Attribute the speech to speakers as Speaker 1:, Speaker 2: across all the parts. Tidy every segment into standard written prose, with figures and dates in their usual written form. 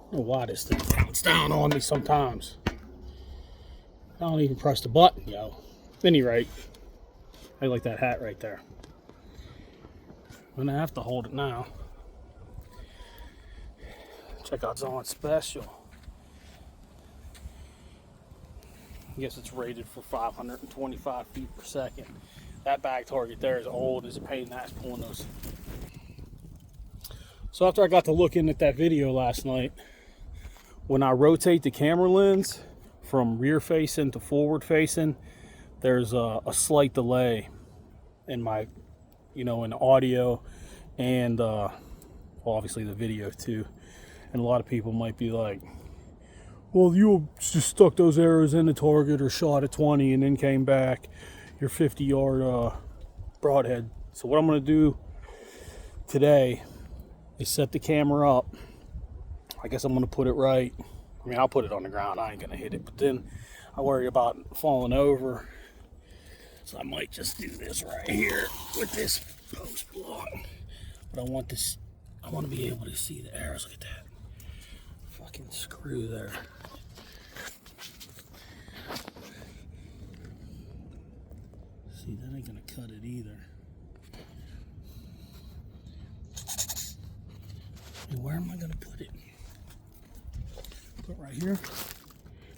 Speaker 1: I don't know why this thing counts down on me sometimes. I don't even press the button, yo. At any rate, I like that hat right there. I'm gonna have to hold it now. Check out Zon Special. I guess it's rated for 525 feet per second. That bag target there is old as a pain in the ass pulling those. So after I got to looking at that video last night, when I rotate the camera lens from rear facing to forward facing, there's a slight delay in my, in the audio and obviously the video too. And a lot of people might be like, well, you just stuck those arrows in the target or shot at 20 and then came back your 50-yard broadhead. So what I'm going to do today is set the camera up. I guess I'm going to put it right. I mean, I'll put it on the ground. I ain't going to hit it. But then I worry about falling over. So I might just do this right here with this post block. But I want to be able to see the arrows. Look at that fucking screw there. See, that ain't gonna cut it either. Hey, where am I gonna put it? Put it right here?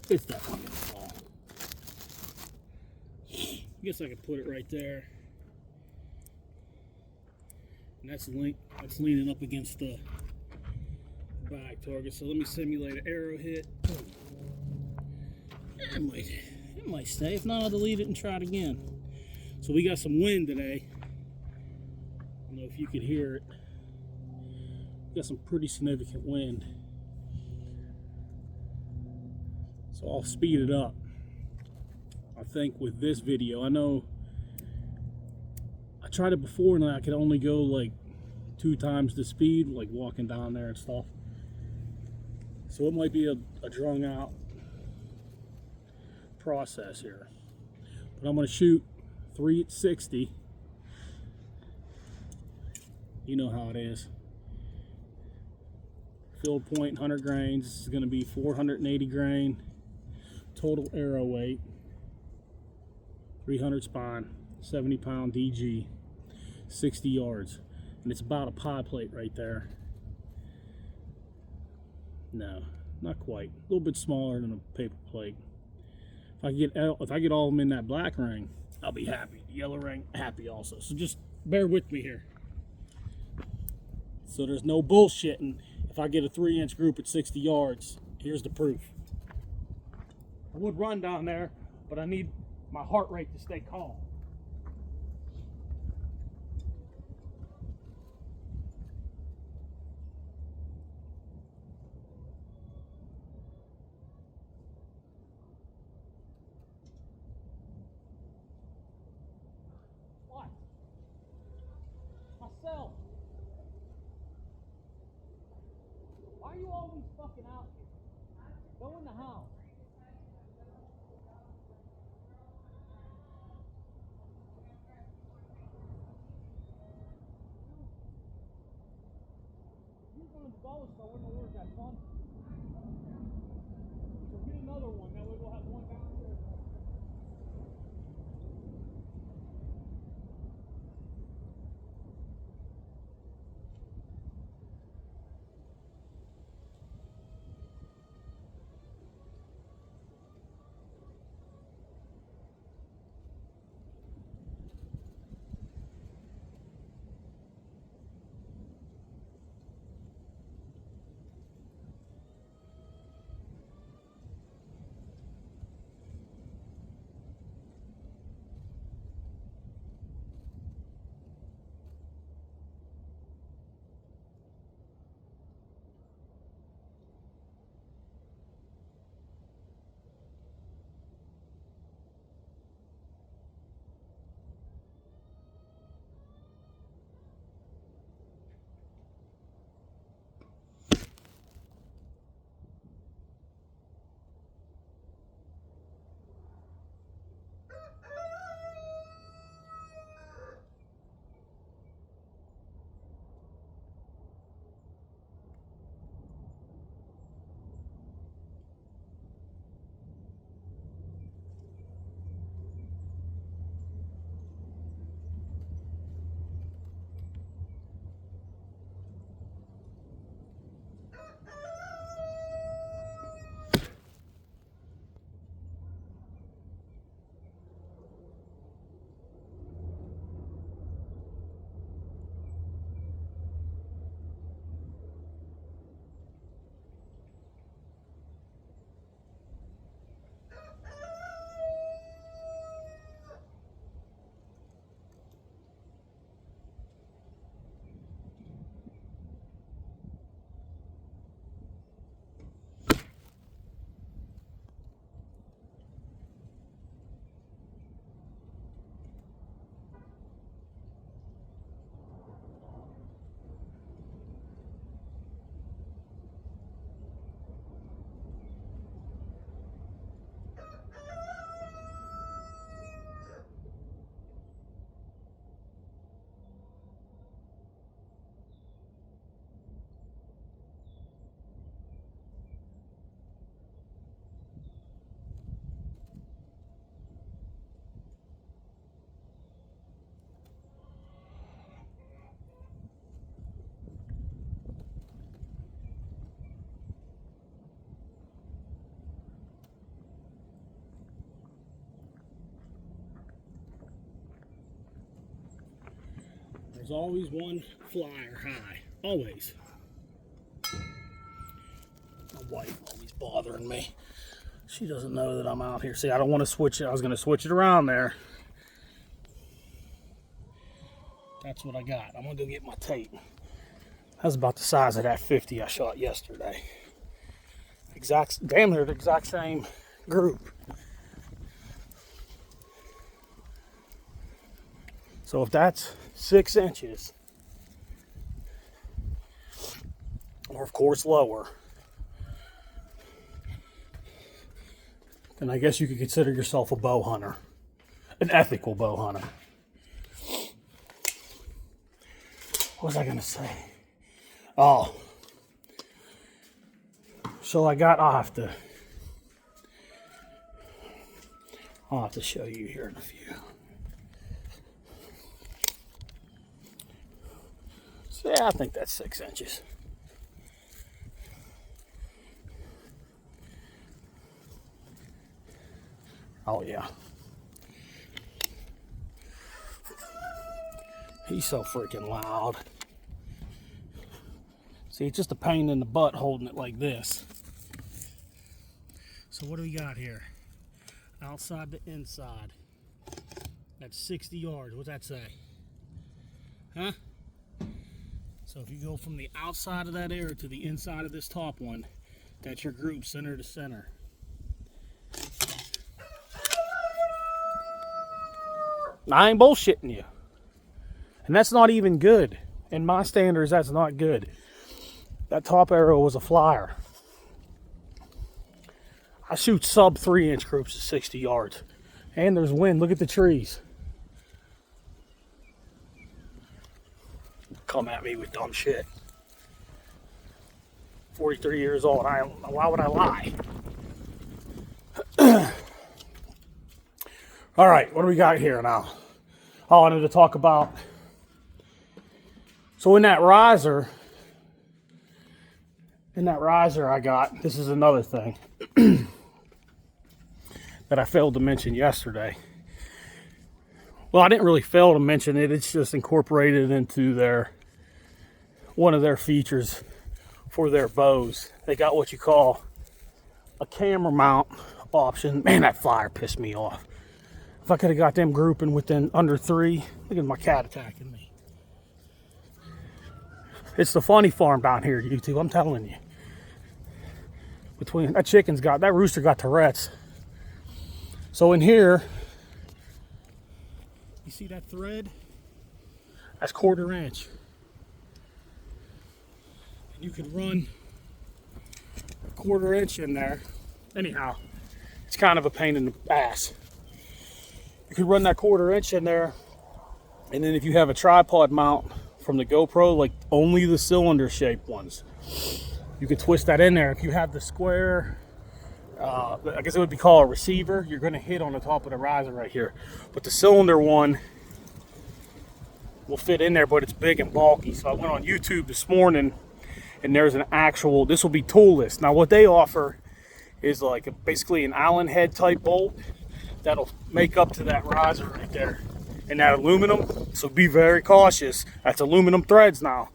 Speaker 1: It's definitely gonna fall. I guess I could put it right there. And that's leaning up against the bag target. So let me simulate an arrow hit. It might stay. If not, I'll delete it and try it again. So we got some wind today. I don't know if you could hear it. Got some pretty significant wind. So I'll speed it up. I think with this video, I know I tried it before and I could only go like 2 times the speed, like walking down there and stuff. So it might be a drawn out process here. But I'm gonna shoot 3 at 60. You know how it is. Field point 100 grains. This is gonna be 480 grain total arrow weight. 300 spine, 70 pound DG, 60 yards. And it's about a pie plate right there. No, not quite. A little bit smaller than a paper plate. If I get all of them in that black ring, I'll be happy. The yellow ring, happy also. So just bear with me here. So there's no bullshitting. If I get a 3-inch group at 60 yards, here's the proof. I would run down there, but I need my heart rate to stay calm. What? Myself. Why are you always fucking out here? Go in the house. You're going to bow, so I wouldn't know where's that fun. So get another one. That way we'll have one downstairs. There's always one flyer high. Always. My wife always bothering me. She doesn't know that I'm out here. See, I don't want to switch it. I was going to switch it around there. That's what I got. I'm going to go get my tape. That's about the size of that 50 I shot yesterday. Damn near the exact same group. So if that's 6 inches, or of course lower, then I guess you could consider yourself a bow hunter. An ethical bow hunter. What was I gonna say? Oh. So I'll have to show you here in a few. So yeah, I think that's 6 inches. Oh yeah. He's so freaking loud. See, it's just a pain in the butt holding it like this. So what do we got here? Outside to inside. That's 60 yards. What's that say? Huh? So if you go from the outside of that area to the inside of this top one, that's your group center to center. I ain't bullshitting you. And that's not even good. In my standards, that's not good. That top arrow was a flyer. I shoot sub 3-inch groups at 60 yards. And there's wind. Look at the trees. Come at me with dumb shit. 43 years old. Why would I lie? All right, what do we got here now? I wanted to talk about. So in that riser I got, this is another thing that I failed to mention yesterday. Well, I didn't really fail to mention it. It's just incorporated into one of their features for their bows. They got what you call a camera mount option. Man, that flyer pissed me off. If I could have got them grouping within under 3, look at my cat attacking me. It's the funny farm down here, YouTube, I'm telling you. Between that rooster got Tourette's. So in here, you see that thread? That's 1/4 inch. And you can run a 1/4 inch in there. Anyhow, it's kind of a pain in the ass. You can run that 1/4 inch in there, and then if you have a tripod mount from the GoPro, like only the cylinder shaped ones, you can twist that in there. If you have the square, I guess it would be called a receiver, you're going to hit on the top of the riser right here. But the cylinder one will fit in there, but it's big and bulky. So I went on YouTube this morning, and there's an actual, this will be toolless. Now what they offer is like basically an Allen head type bolt that'll make up to that riser right there, and that aluminum. So be very cautious. That's aluminum threads now.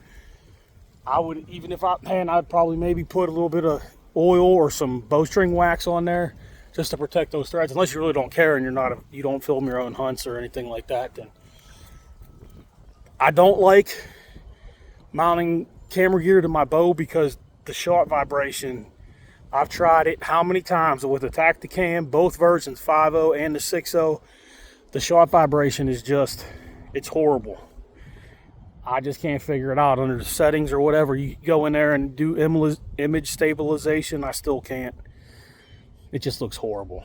Speaker 1: I would, even if I'd probably maybe put a little bit of oil or some bowstring wax on there just to protect those threads. Unless you really don't care and you don't film your own hunts or anything like that, then I don't like mounting camera gear to my bow because the shot vibration. I've tried it how many times with the Tacticam, both versions, 5.0 and the 6.0. The shot vibration is just, it's horrible. I just can't figure it out under the settings or whatever. You go in there and do image stabilization, I still can't. It just looks horrible.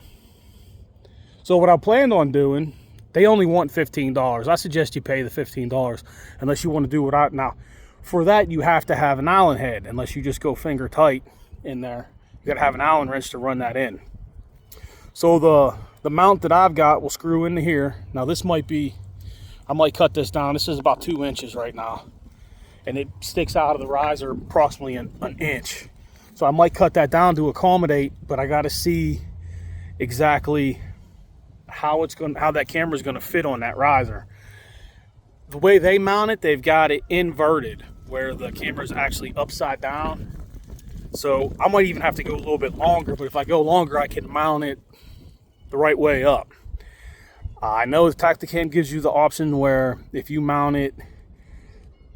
Speaker 1: So what I planned on doing, they only want $15. I suggest you pay the $15 unless you want to do what now, for that you have to have an Allen head, unless you just go finger tight in there. You gotta have an Allen wrench to run that in. So the mount that I've got will screw into here. Now this might be, I might cut this down. This is about 2 inches right now. And it sticks out of the riser approximately an inch. So I might cut that down to accommodate, but I gotta see exactly how that camera is gonna fit on that riser. the way they mount it, they've got it inverted where the camera's actually upside down. So I might even have to go a little bit longer, but if I go longer, I can mount it the right way up. I know the Tactacam gives you the option where if you mount it,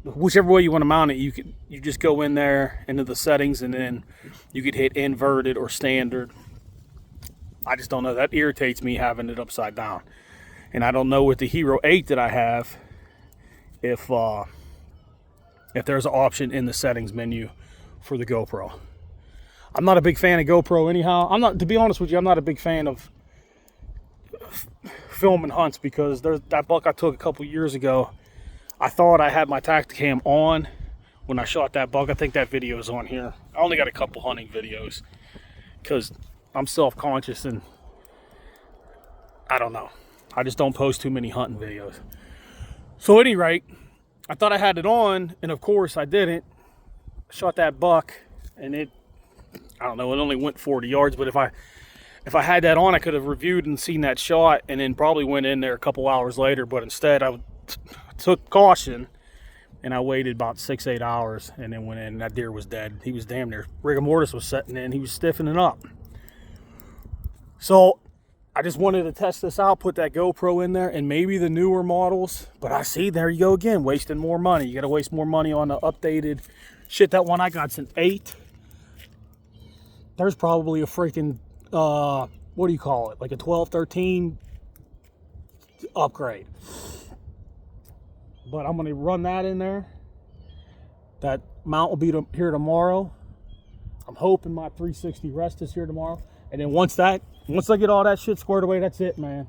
Speaker 1: whichever way you want to mount it, you just go in there into the settings and then you could hit inverted or standard. I just don't know. That irritates me having it upside down. And I don't know with the Hero 8 that I have if there's an option in the settings menu for the GoPro. I'm not a big fan of GoPro anyhow. To be honest with you, I'm not a big fan of filming hunts because there's that buck I took a couple years ago. I thought I had my Tactacam on when I shot that buck. I think that video is on here. I only got a couple hunting videos because I'm self-conscious and I don't know. I just don't post too many hunting videos. So at any rate, I thought I had it on, and of course I didn't. I shot that buck, and I don't know, it only went 40 yards, but if I had that on, I could have reviewed and seen that shot, and then probably went in there a couple hours later, but instead I took caution, and I waited about 6-8 hours, and then went in, and that deer was dead. He was damn near, rigor mortis was setting in, he was stiffening up. So I just wanted to test this out, put that GoPro in there, and maybe the newer models. But I see, there you go again, wasting more money. You got to waste more money on the updated shit. That one I got's an 8. There's probably a freaking, what do you call it? Like a 12, 13 upgrade. But I'm going to run that in there. That mount will be here tomorrow. I'm hoping my 360 rest is here tomorrow. And then once I get all that shit squared away, that's it, man.